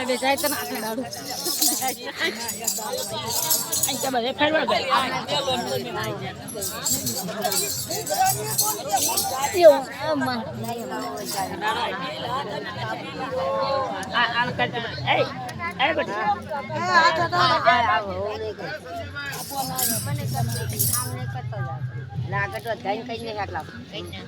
બે જાય તો ના દાડું અહીં કે બધે ફેરવા ગઈ એવું મન આ કરતે એ બેટા આ તો આવો મને આમને કરતો લાગે તો જઈને કઈ નહીં આટલા કઈ ના